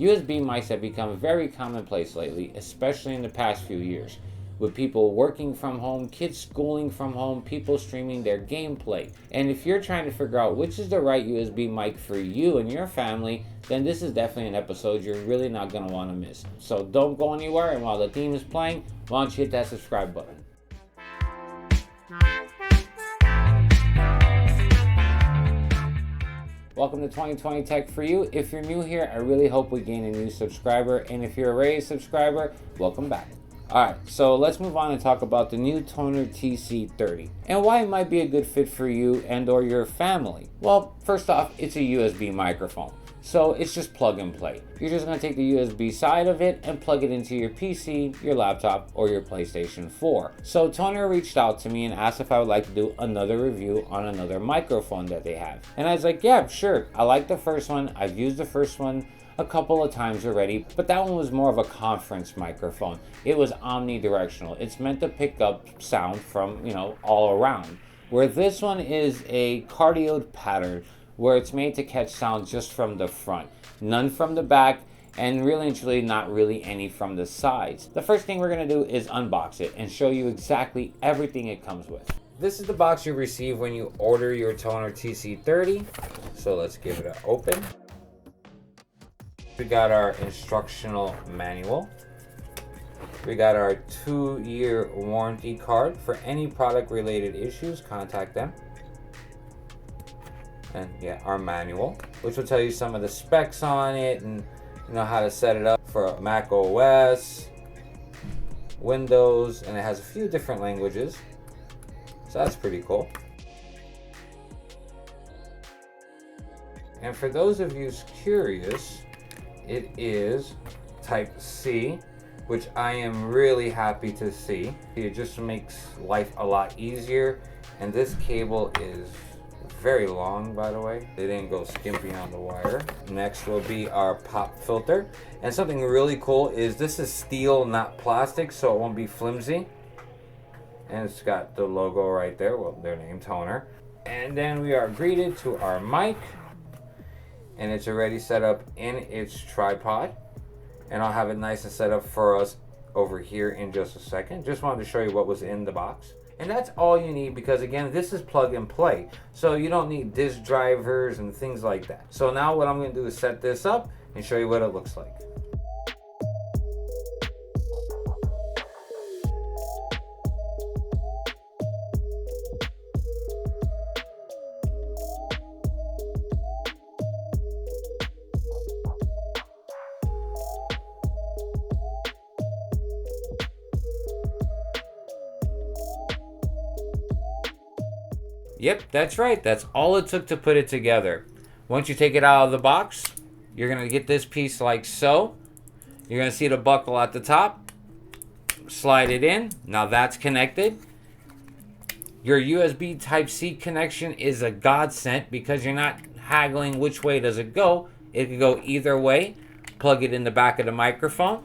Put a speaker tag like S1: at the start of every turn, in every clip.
S1: USB mics have become very commonplace lately, especially in the past few years, with people working from home, kids schooling from home, people streaming their gameplay. And if you're trying to figure out which is the right USB mic for you and your family, then this is definitely an episode you're really not going to want to miss. So don't go anywhere, and while the theme is playing, why don't you hit that subscribe button. Welcome to 2020 Tech for You. If you're new here, I really hope we gain a new subscriber, and if you're already a subscriber, welcome back. Alright, so let's move on and talk about the new Tonor TC30 and why it might be a good fit for you and or your family. Well, first off, it's a USB microphone, so it's just plug and play. You're just going to take the USB side of it and plug it into your PC, your laptop, or your PlayStation 4. So Tonor reached out to me and asked if I would like to do another review on another microphone that they have. And I was like, yeah, sure. I like the first one. I've used the first one a couple of times already, but that one was more of a conference microphone. It was omnidirectional. It's meant to pick up sound from, all around. Where this one is a cardioid pattern, where it's made to catch sound just from the front, none from the back, and really and truly not really any from the sides. The first thing we're going to do is unbox it and show you exactly everything it comes with. This is the box you receive when you order your Tonor TC30. So let's give it an open. We got our instructional manual. We got our 2-year warranty card. For any product related issues, contact them. And yeah, our manual, which will tell you some of the specs on it and how to set it up for Mac OS, Windows, and it has a few different languages. So that's pretty cool. And for those of you curious, it is type C, which I am really happy to see. It just makes life a lot easier. And this cable is very long, by the way. They didn't go skimpy on the wire. Next will be our pop filter. And something really cool is this is steel, not plastic, so it won't be flimsy. And it's got the logo right there, well, their name, Tonor. And then we are greeted to our mic. And it's already set up in its tripod. And I'll have it nice and set up for us over here in just a second. Just wanted to show you what was in the box. And that's all you need because, again, this is plug and play. So you don't need disk drivers and things like that. So now what I'm going to do is set this up and show you what it looks like. Yep, that's right. That's all it took to put it together. Once you take it out of the box, you're going to get this piece like so. You're going to see the buckle at the top. Slide it in. Now that's connected. Your USB Type-C connection is a godsend because you're not haggling which way does it go. It can go either way. Plug it in the back of the microphone.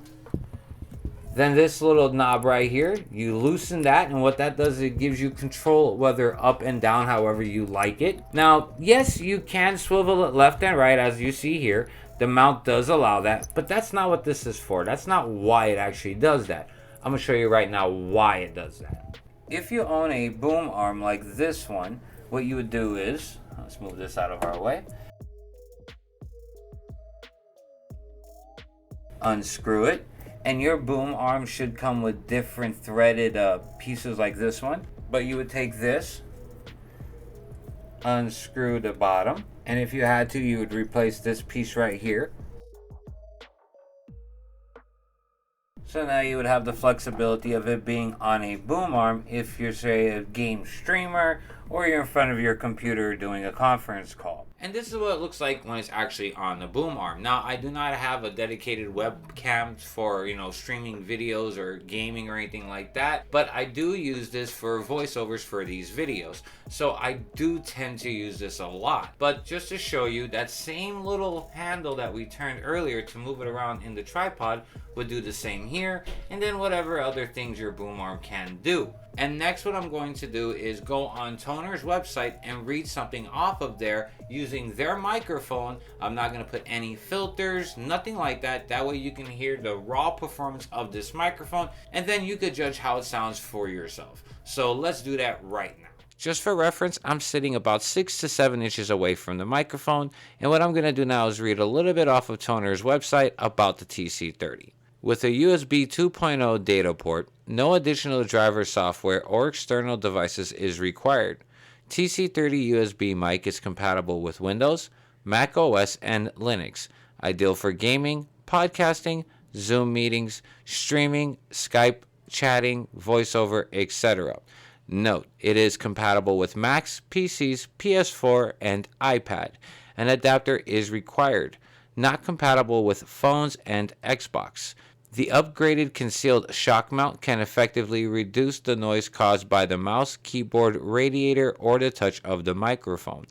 S1: Then this little knob right here, you loosen that, and what that does is it gives you control whether up and down however you like it. Now, yes, you can swivel it left and right as you see here. The mount does allow that, but that's not what this is for. That's not why it actually does that. I'm going to show you right now why it does that. If you own a boom arm like this one, what you would do is, let's move this out of our way. Unscrew it. And your boom arm should come with different threaded pieces like this one. But you would take this, unscrew the bottom, and if you had to, you would replace this piece right here. So now you would have the flexibility of it being on a boom arm if you're, say, a game streamer or you're in front of your computer doing a conference call. And this is what it looks like when it's actually on the boom arm. Now, I do not have a dedicated webcam for, streaming videos or gaming or anything like that, but I do use this for voiceovers for these videos. So I do tend to use this a lot. But just to show you, that same little handle that we turned earlier to move it around in the tripod would do the same here, and then whatever other things your boom arm can do. And next what I'm going to do is go on Tonor Tonor's website and read something off of there using their microphone. I'm not going to put any filters, nothing like that. That way you can hear the raw performance of this microphone, and then you could judge how it sounds for yourself. So let's do that right now. Just for reference, I'm sitting about 6 to 7 inches away from the microphone, and what I'm going to do now is read a little bit off of Tonor's website about the TC30. With a USB 2.0 data port, no additional driver software or external devices is required. TC30 USB mic is compatible with Windows, Mac OS, and Linux, ideal for gaming, podcasting, Zoom meetings, streaming, Skype, chatting, voiceover, etc. Note, it is compatible with Macs, PCs, PS4, and iPad. An adapter is required. Not compatible with phones and Xbox. The upgraded concealed shock mount can effectively reduce the noise caused by the mouse, keyboard, radiator, or the touch of the microphone.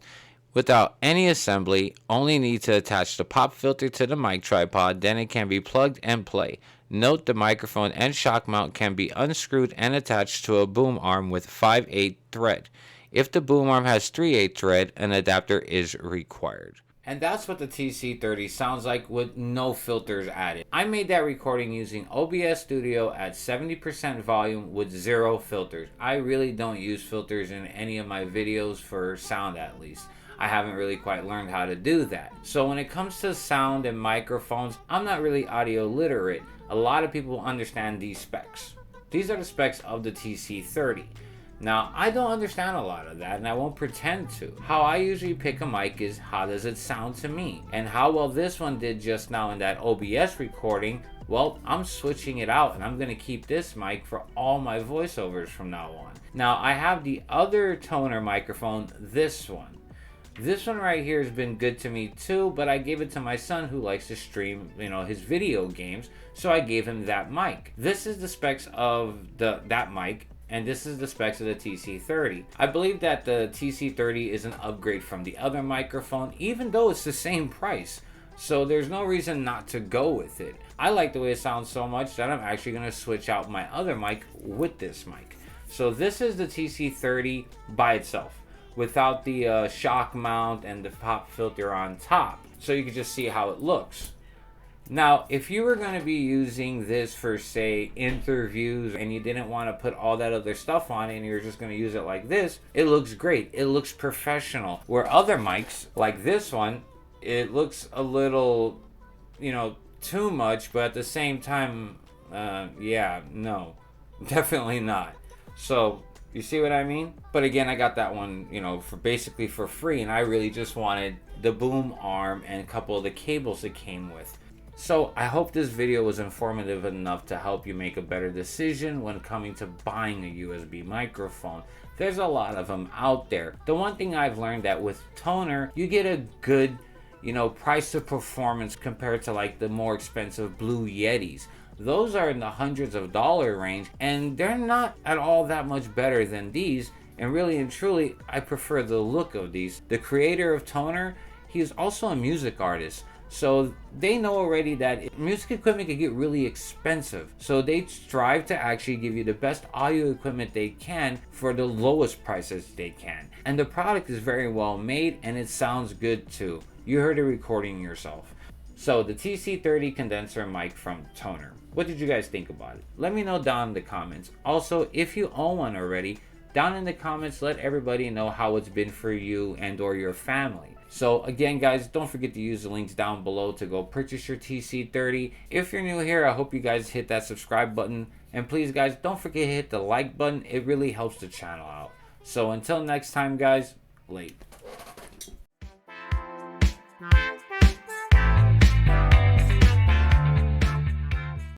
S1: Without any assembly, only need to attach the pop filter to the mic tripod, then it can be plugged and play. Note the microphone and shock mount can be unscrewed and attached to a boom arm with 5/8 thread. If the boom arm has 3/8 thread, an adapter is required. And that's what the TC30 sounds like with no filters added. I made that recording using OBS Studio at 70% volume with 0 filters. I really don't use filters in any of my videos, for sound at least. I haven't really quite learned how to do that. So when it comes to sound and microphones, I'm not really audio literate. A lot of people understand these specs. These are the specs of the TC30. Now, I don't understand a lot of that, and I won't pretend to. How I usually pick a mic is, how does it sound to me? And how well this one did just now in that OBS recording, well, I'm switching it out, and I'm going to keep this mic for all my voiceovers from now on. Now, I have the other Tonor microphone, this one. This one right here has been good to me too, but I gave it to my son who likes to stream, his video games, so I gave him that mic. This is the specs of that mic, and this is the specs of the TC30. I believe that the TC30 is an upgrade from the other microphone, even though it's the same price. So there's no reason not to go with it. I like the way it sounds so much that I'm actually going to switch out my other mic with this mic. So this is the TC30 by itself, without the shock mount and the pop filter on top. So you can just see how it looks. Now, if you were going to be using this for, say, interviews, and you didn't want to put all that other stuff on it and you're just going to use it like this, it looks great. It looks professional. Where other mics, like this one, it looks a little, too much, but at the same time, yeah, no, definitely not. So, you see what I mean? But again, I got that one, for basically for free, and I really just wanted the boom arm and a couple of the cables it came with. So I hope this video was informative enough to help you make a better decision when coming to buying a USB microphone. There's a lot of them out there. The one thing I've learned that with Tonor, you get a good, price to performance compared to like the more expensive Blue Yetis. Those are in the hundreds of dollar range, and they're not at all that much better than these. And really and truly, I prefer the look of these. The creator of Tonor, he is also a music artist. So they know already that music equipment can get really expensive. So they strive to actually give you the best audio equipment they can for the lowest prices they can. And the product is very well made, and it sounds good too. You heard a recording yourself. So the TC30 condenser mic from Tonor. What did you guys think about it? Let me know down in the comments. Also, if you own one already, down in the comments, let everybody know how it's been for you and or your family. So again, guys, don't forget to use the links down below to go purchase your TC30. If you're new here, I hope you guys hit that subscribe button. And please, guys, don't forget to hit the like button. It really helps the channel out. So until next time, guys, late.